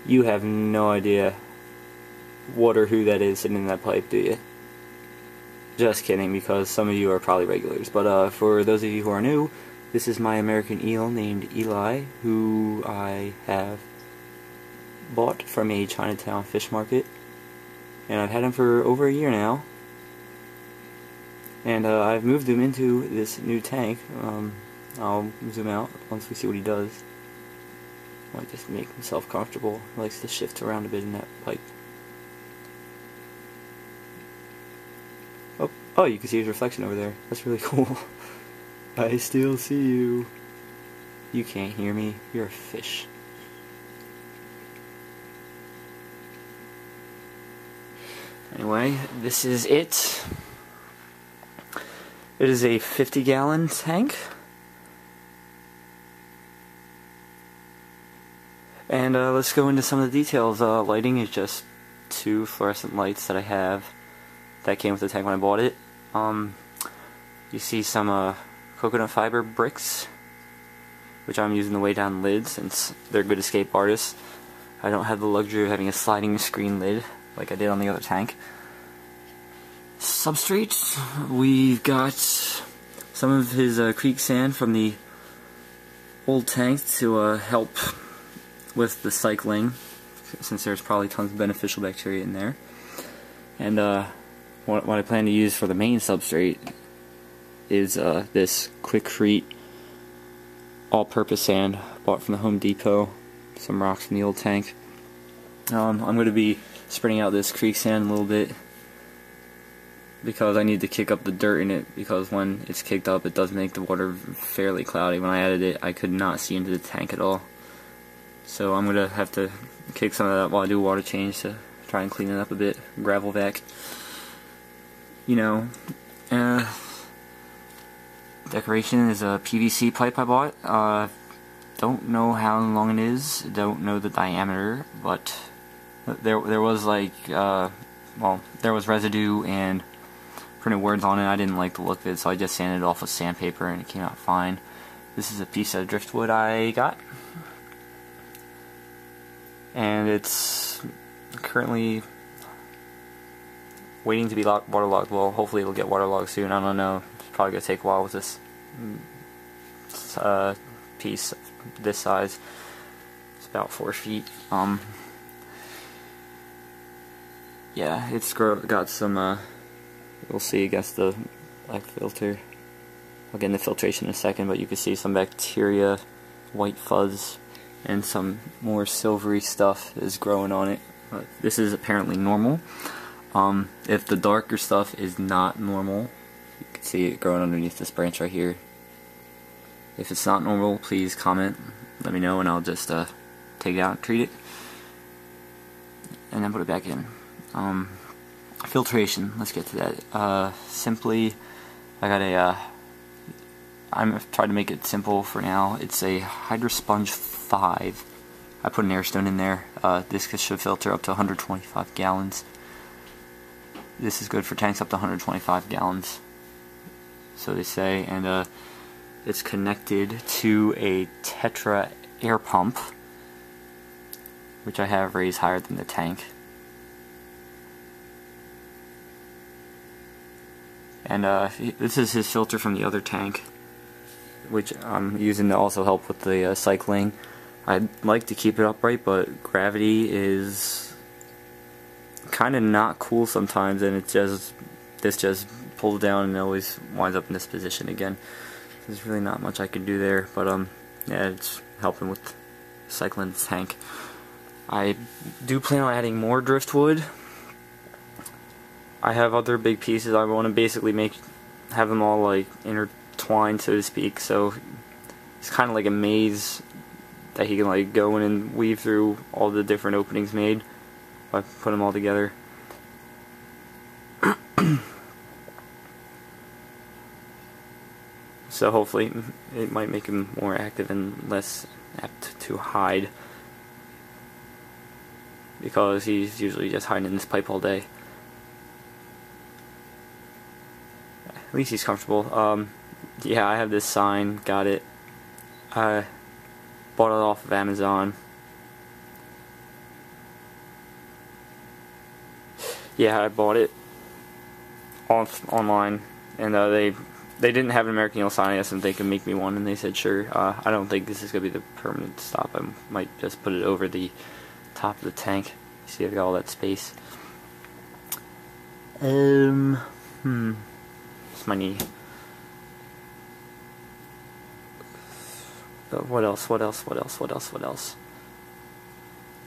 You have no idea what or who that is sitting in that pipe, do you? Just kidding, because some of you are probably regulars. But for those of you who are new, this is my American eel named Eli, who I have bought from a Chinatown fish market. And I've had him for over a year now. And I've moved him into this new tank. I'll zoom out once we see what he does. Might just make himself comfortable. He likes to shift around a bit in that pipe. Oh, you can see his reflection over there. That's really cool. I still see you. You can't hear me. You're a fish. Anyway, this is it. It is a 50-gallon tank. And let's go into some of the details. Lighting is just 2 fluorescent lights that I have that came with the tank when I bought it. You see some coconut fiber bricks, which I'm using to weigh down lids since they're good escape artists. I don't have the luxury of having a sliding screen lid like I did on the other tank. Substrate, we've got some of his creek sand from the old tank to help with the cycling, since there's probably tons of beneficial bacteria in there. And what I plan to use for the main substrate is this Quikrete all-purpose sand bought from the Home Depot, some rocks from the old tank. I'm going to be spreading out this creek sand a little bit because I need to kick up the dirt in it, because when it's kicked up it does make the water fairly cloudy. When I added it I could not see into the tank at all. So I'm going to have to kick some of that while I do a water change to try and clean it up a bit. Gravel vac. You know, decoration is a PVC pipe I bought. Don't know how long it is, don't know the diameter, but there was like, well, there was residue and printed words on it. I didn't like the look of it, so I just sanded it off with sandpaper and it came out fine. This is a piece of driftwood I got, and it's currently waiting to be waterlogged. Well, hopefully it'll get waterlogged soon. I don't know. It's probably going to take a while with this piece this size. It's about 4 feet. Yeah, it's got some, we'll see against the black filter. I'll get into filtration in a second, but you can see some bacteria, white fuzz, and some more silvery stuff is growing on it. This is apparently normal. If the darker stuff is not normal, you can see it growing underneath this branch right here. If it's not normal, please comment, let me know, and I'll just take it out and treat it, and then put it back in. Filtration, let's get to that. Simply, I got I'm trying to make it simple for now. It's a Hydrosponge 5. I put an air stone in there. This should filter up to 125 gallons. This is good for tanks up to 125 gallons, so they say, and it's connected to a Tetra air pump, which I have raised higher than the tank. And this is his filter from the other tank, which I'm using to also help with the cycling. I'd like to keep it upright, but gravity is kind of not cool sometimes, and this just pulls down and it always winds up in this position again. There's really not much I can do there, but yeah, it's helping with cycling the tank. I do plan on adding more driftwood. I have other big pieces. I want to basically have them all like intertwined, so to speak, so it's kind of like a maze that he can like go in and weave through all the different openings made if I put them all together. So hopefully it might make him more active and less apt to hide, because he's usually just hiding in this pipe all day. At least he's comfortable. Yeah, I have this sign, got it. I bought it off of Amazon. Yeah, I bought it online, and they didn't have an American Eagle sign. I asked them if they could make me one, and they said sure. I don't think this is going to be the permanent stop. I might just put it over the top of the tank. See, I've got all that space. It's my knee. What else?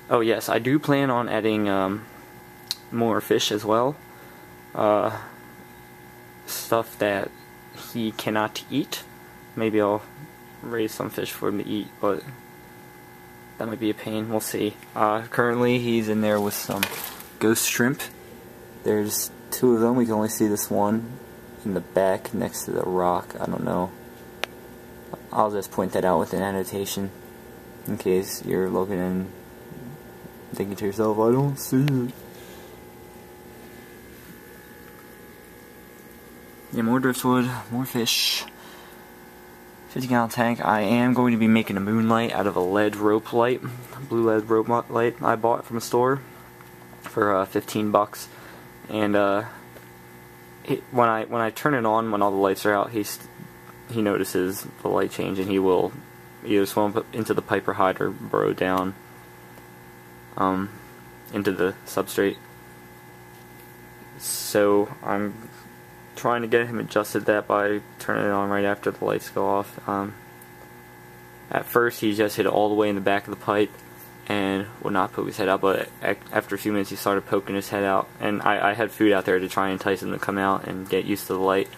Oh yes, I do plan on adding more fish as well. Stuff that he cannot eat. Maybe I'll raise some fish for him to eat, but that might be a pain. We'll see. Currently, he's in there with some ghost shrimp. There's 2 of them. We can only see this one in the back next to the rock. I don't know. I'll just point that out with an annotation in case you're looking and thinking to yourself, I don't see it. Yeah, more driftwood, more fish. 50-gallon tank. I am going to be making a moonlight out of a lead rope light, blue lead rope light I bought from a store for 15 bucks. And when I turn it on, when all the lights are out, he notices the light change, and he will either swim into the pipe or hide or burrow down into the substrate. So I'm trying to get him adjusted that by turning it on right after the lights go off. At first he just hid it all the way in the back of the pipe and would not poke his head out, but after a few minutes he started poking his head out, and I had food out there to try and entice him to come out and get used to the light,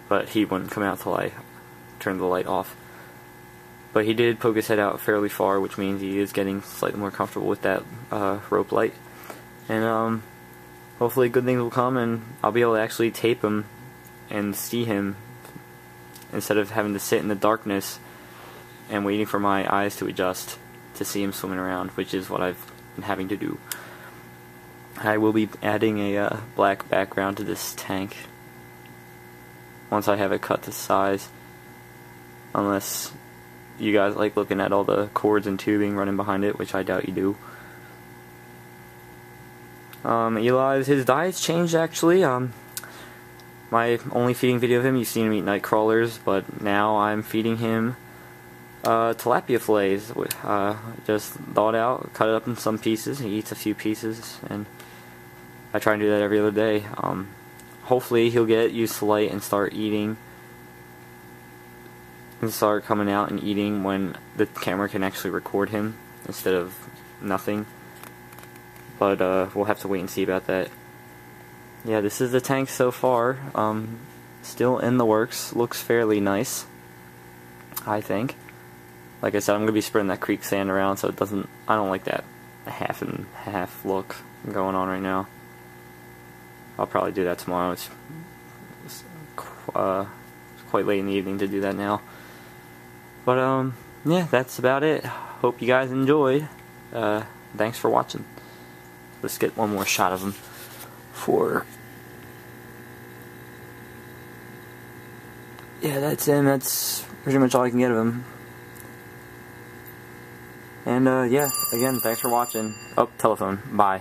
but he wouldn't come out till I turned the light off. But he did poke his head out fairly far, which means he is getting slightly more comfortable with that rope light, and hopefully good things will come, and I'll be able to actually tape him and see him instead of having to sit in the darkness and waiting for my eyes to adjust to see him swimming around, which is what I've been having to do. I will be adding a black background to this tank once I have it cut to size, unless you guys like looking at all the cords and tubing running behind it, which I doubt you do. His diet's changed actually. My only feeding video of him, you've seen him eat night crawlers, but now I'm feeding him tilapia fillets. Just thaw it out, cut it up in some pieces. He eats a few pieces, and I try and do that every other day. Hopefully he'll get used to light and start eating, and start coming out and eating when the camera can actually record him instead of nothing. But we'll have to wait and see about that. Yeah, this is the tank so far. Still in the works. Looks fairly nice, I think. Like I said, I'm going to be spreading that creek sand around so it doesn't... I don't like that half and half look going on right now. I'll probably do that tomorrow. It's quite late in the evening to do that now. But, yeah, that's about it. Hope you guys enjoyed. Thanks for watching. Let's get one more shot of him. Yeah, that's him. That's pretty much all I can get of him. And yeah, again, thanks for watching. Oh, telephone. Bye.